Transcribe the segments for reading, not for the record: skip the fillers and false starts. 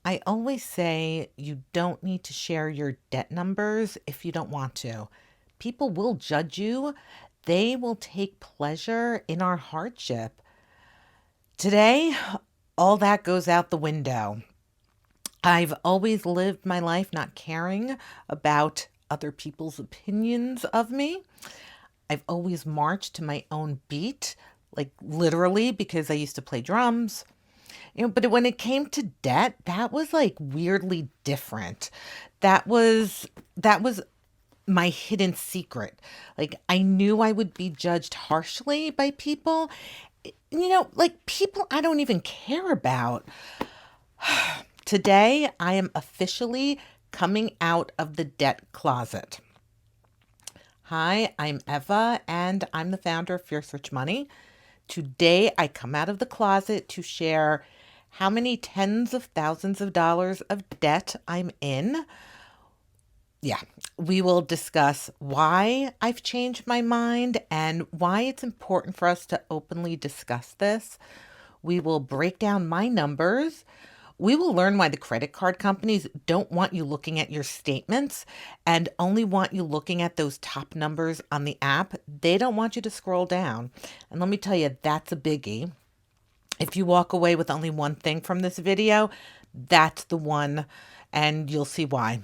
I always say you don't need to share your debt numbers if you don't want to. People will judge you. They will take pleasure in our hardship. Today, all that goes out the window. I've always lived my life not caring about other people's opinions of me. I've always marched to my own beat, like literally because I used to play drums. But when it came to debt, that was like weirdly different. That was my hidden secret. Like I knew I would be judged harshly by people, like people I don't even care about. Today, I am officially coming out of the debt closet. Hi, I'm Eva, and I'm the founder of Fierce Rich Money. Today, I come out of the closet to share how many tens of thousands of dollars of debt I'm in. Yeah, we will discuss why I've changed my mind and why it's important for us to openly discuss this. We will break down my numbers. We will learn why the credit card companies don't want you looking at your statements and only want you looking at those top numbers on the app. They don't want you to scroll down. And let me tell you, that's a biggie. If you walk away with only one thing from this video, that's the one, and you'll see why.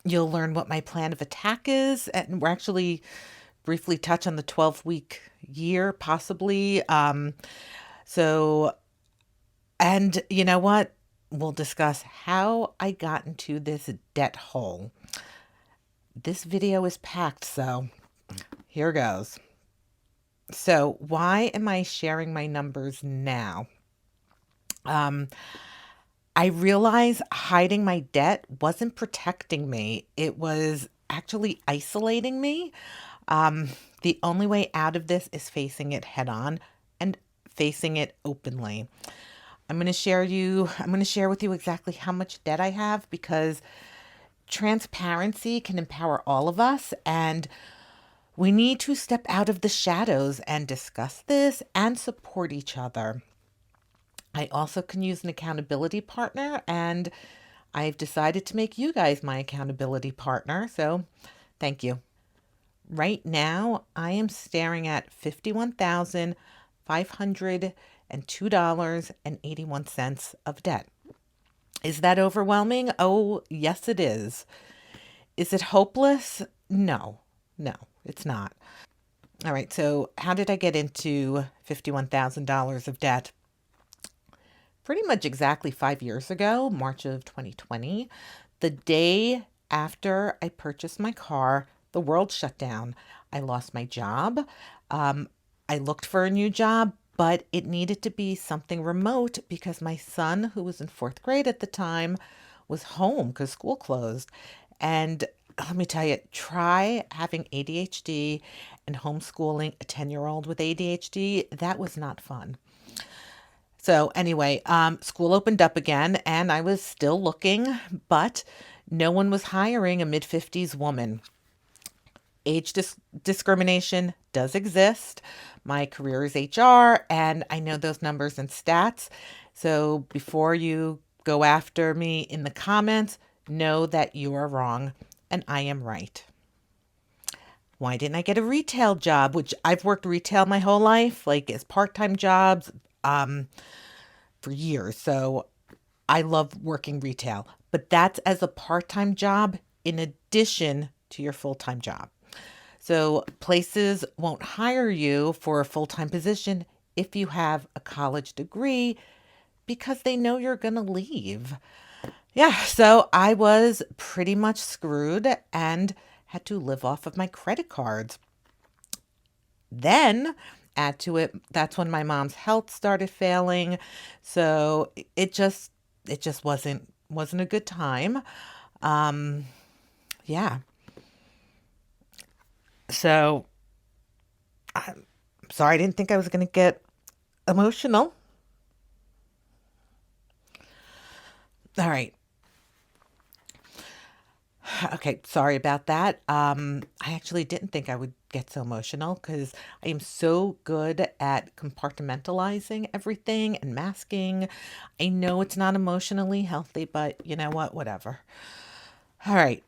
You'll learn what my plan of attack is, and we're actually briefly touch on the 12-week year, possibly. So, and you know what? We'll discuss how I got into this debt hole. This video is packed, so here goes. So, why am I sharing my numbers now? I realize hiding my debt wasn't protecting me. It was actually isolating me. The only way out of this is facing it head on and facing it openly. I'm going to share with you exactly how much debt I have because transparency can empower all of us, and we need to step out of the shadows and discuss this and support each other. I also can use an accountability partner, and I've decided to make you guys my accountability partner. So thank you. Right now, I am staring at $51,502.81 of debt. Is that overwhelming? Oh, yes, it is. Is it hopeless? No, no, it's not. All right, so how did I get into $51,000 of debt? Pretty much exactly 5 years ago, March of 2020, the day after I purchased my car, the world shut down. I lost my job. I looked for a new job, but it needed to be something remote because my son, who was in fourth grade at the time, was home because school closed. And let me tell you, try having ADHD and homeschooling a 10-year-old with ADHD. That was not fun. So anyway, school opened up again and I was still looking, but no one was hiring a mid-50s woman. Age discrimination does exist. My career is HR and I know those numbers and stats. So before you go after me in the comments, know that you are wrong and I am right. Why didn't I get a retail job, which I've worked retail my whole life, like as part-time jobs, for years. So I love working retail, but that's as a part-time job in addition to your full-time job. So places won't hire you for a full-time position if you have a college degree because they know you're going to leave. Yeah, so I was pretty much screwed and had to live off of my credit cards. Then add to it, that's when my mom's health started failing. So it just wasn't a good time. Yeah. So I'm sorry, I didn't think I was going to get emotional. All right. Okay, sorry about that. I actually didn't think I would get so emotional because I am so good at compartmentalizing everything and masking. I know it's not emotionally healthy, but you know what? Whatever. All right.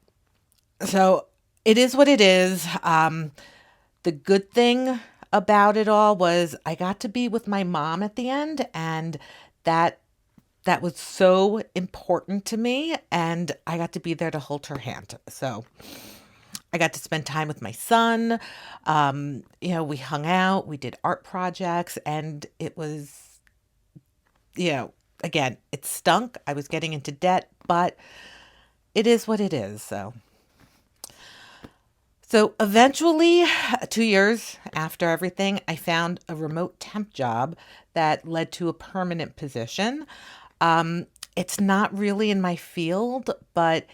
So it is what it is. The good thing about it all was I got to be with my mom at the end, and that that was so important to me, and I got to be there to hold her hand. So I got to spend time with my son. We hung out, we did art projects, and it was, you know, again, it stunk. I was getting into debt, but it is what it is. So eventually, 2 years after everything, I found a remote temp job that led to a permanent position. It's not really in my field, but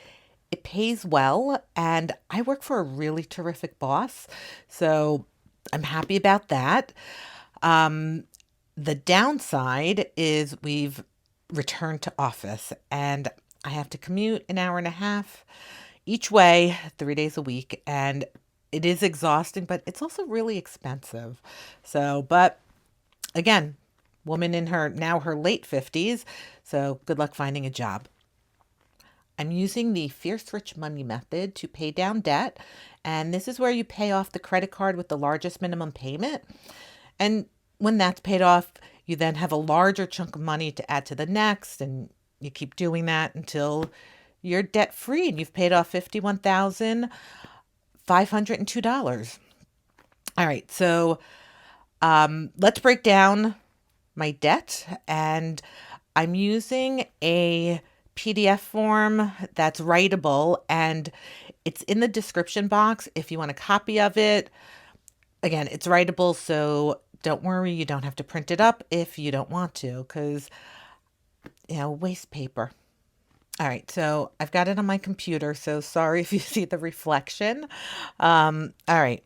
it pays well, and I work for a really terrific boss. So I'm happy about that. The downside is we've returned to office, and I have to commute an hour and a half each way, 3 days a week. And it is exhausting, but it's also really expensive. So, but again, woman in her late 50s. So good luck finding a job. I'm using the Fierce Rich Money method to pay down debt. And this is where you pay off the credit card with the largest minimum payment. And when that's paid off, you then have a larger chunk of money to add to the next. And you keep doing that until you're debt free and you've paid off $51,502. All right. So let's break down my debt. And I'm using a PDF form that's writable, and it's in the description box if you want a copy of it. Again, it's writable, so don't worry, you don't have to print it up if you don't want to, because, waste paper. All right, so I've got it on my computer, so sorry if you see the reflection. All right.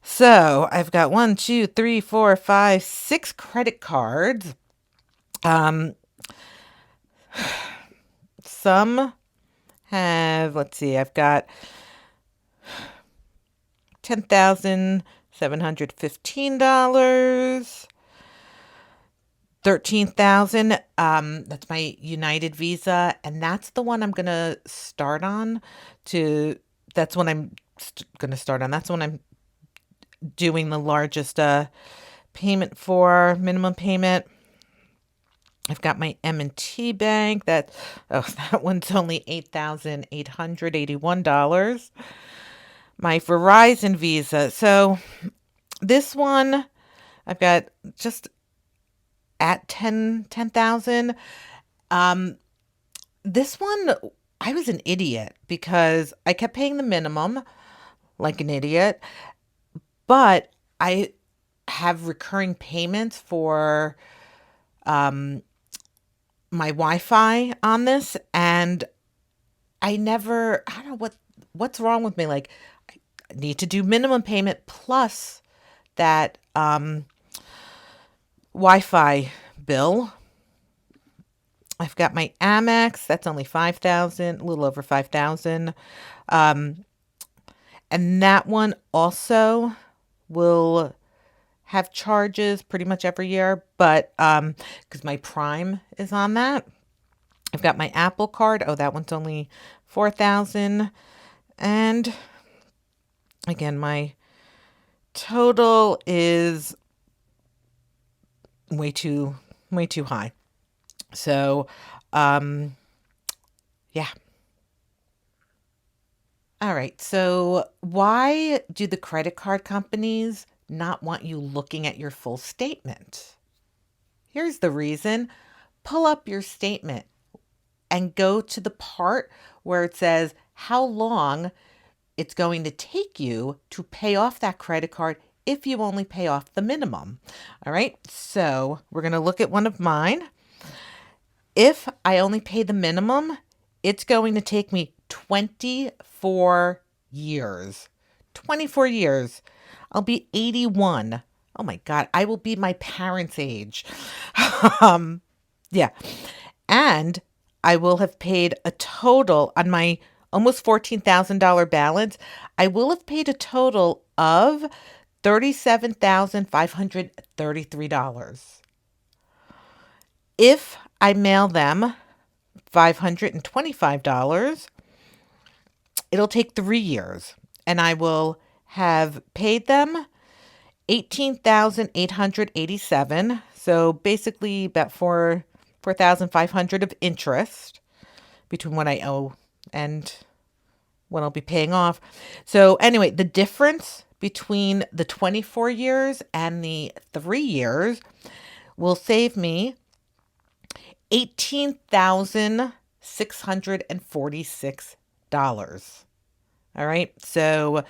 So I've got 6 credit cards. Some have, let's see, I've got 10,715, 13,000. That's my United Visa, and that's the one I'm gonna start on. That's when I'm gonna start on. That's when I'm doing the largest payment for minimum payment. I've got my M&T Bank. That one's only $8,881. My Verizon Visa. So this one I've got just at 10,000. This one I was an idiot because I kept paying the minimum like an idiot, but I have recurring payments for my Wi-Fi on this, and I don't know what's wrong with me. Like, I need to do minimum payment plus that Wi-Fi bill. I've got my Amex. That's only 5,000, a little over 5,000. And that one also will have charges pretty much every year, but because my Prime is on that. I've got my Apple Card. Oh, that one's only 4,000. And again, my total is way too high. So, yeah. All right. So, why do the credit card companies not want you looking at your full statement? Here's the reason. Pull up your statement and go to the part where it says how long it's going to take you to pay off that credit card if you only pay off the minimum. All right. So, we're going to look at one of mine. If I only pay the minimum, it's going to take me 24 years. 24 years. I'll be 81. Oh my God, I will be my parents' age. Yeah. And I will have paid a total on my almost $14,000 balance, I will have paid a total of $37,533. If I mail them $525, it'll take 3 years, and I will have paid them 18,887. So basically about 4,500 of interest between what I owe and what I'll be paying off. So anyway, the difference between the 24 years and the 3 years will save me $18,646. All right. So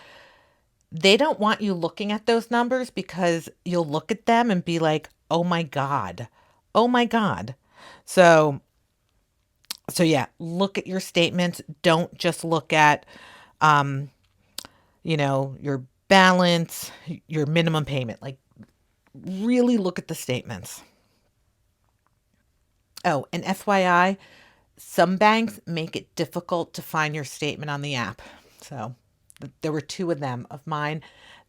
they don't want you looking at those numbers because you'll look at them and be like, oh my God. Oh my God. So yeah, look at your statements. Don't just look at, your balance, your minimum payment. Like, really look at the statements. Oh, and FYI, some banks make it difficult to find your statement on the app. So there were two of them of mine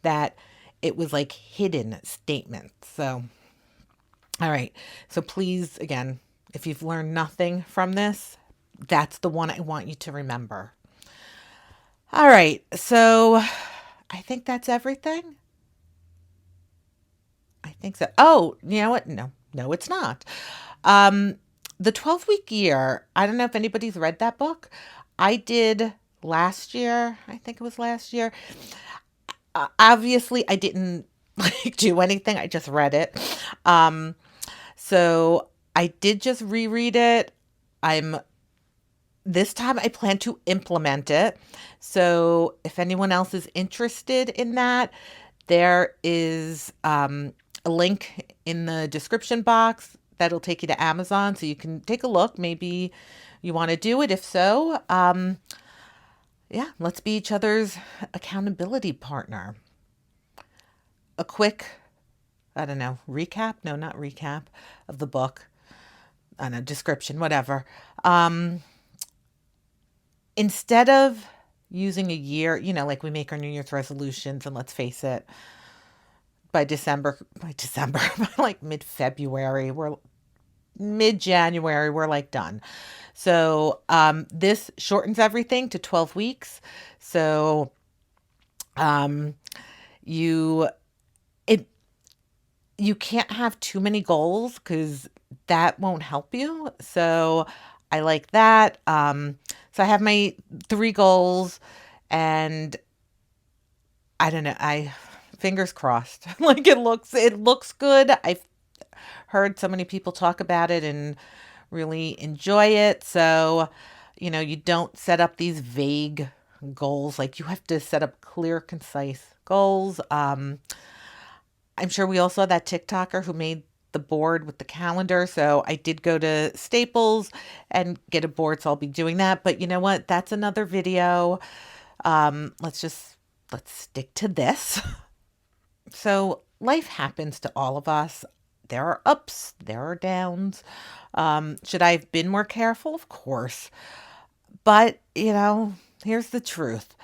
that it was like hidden statements. So, all right. So please, again, if you've learned nothing from this, that's the one I want you to remember. All right. So I think that's everything. I think so. Oh, you know what? No, it's not. Um, the 12-week year, I don't know if anybody's read that book. I did last year. I think it was last year. Obviously, I didn't like do anything. I just read it. So I did just reread it. This time I plan to implement it. So if anyone else is interested in that, there is a link in the description box that'll take you to Amazon so you can take a look. Maybe you want to do it. If so, yeah, let's be each other's accountability partner. A quick, I don't know, recap? No, not recap of the book. I don't know, description, whatever. Instead of using a year, like we make our New Year's resolutions, and let's face it, by December, by like mid-February, we're mid-January, we're like done. So this shortens everything to 12 weeks. So you can't have too many goals because that won't help you. So I like that. So I have my 3 goals, and I don't know. Fingers crossed. Like it looks good. I've heard so many people talk about it and really enjoy it. So, you don't set up these vague goals. Like you have to set up clear, concise goals. I'm sure we all saw that TikToker who made the board with the calendar. So I did go to Staples and get a board. So I'll be doing that. But you know what? That's another video. Let's stick to this. So life happens to all of us. There are ups, there are downs. Should I have been more careful? Of course. But, here's the truth.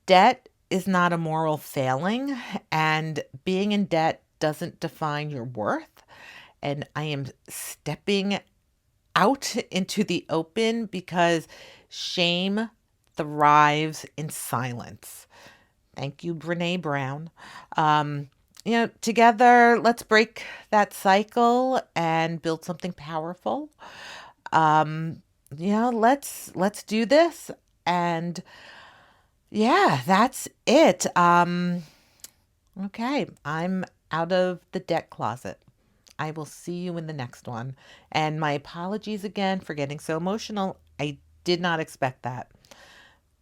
Debt is not a moral failing, and being in debt doesn't define your worth. And I am stepping out into the open because shame thrives in silence. Thank you, Brene Brown. Together, let's break that cycle and build something powerful. Let's do this. And yeah, that's it. Okay, I'm out of the debt closet. I will see you in the next one. And my apologies again for getting so emotional. I did not expect that.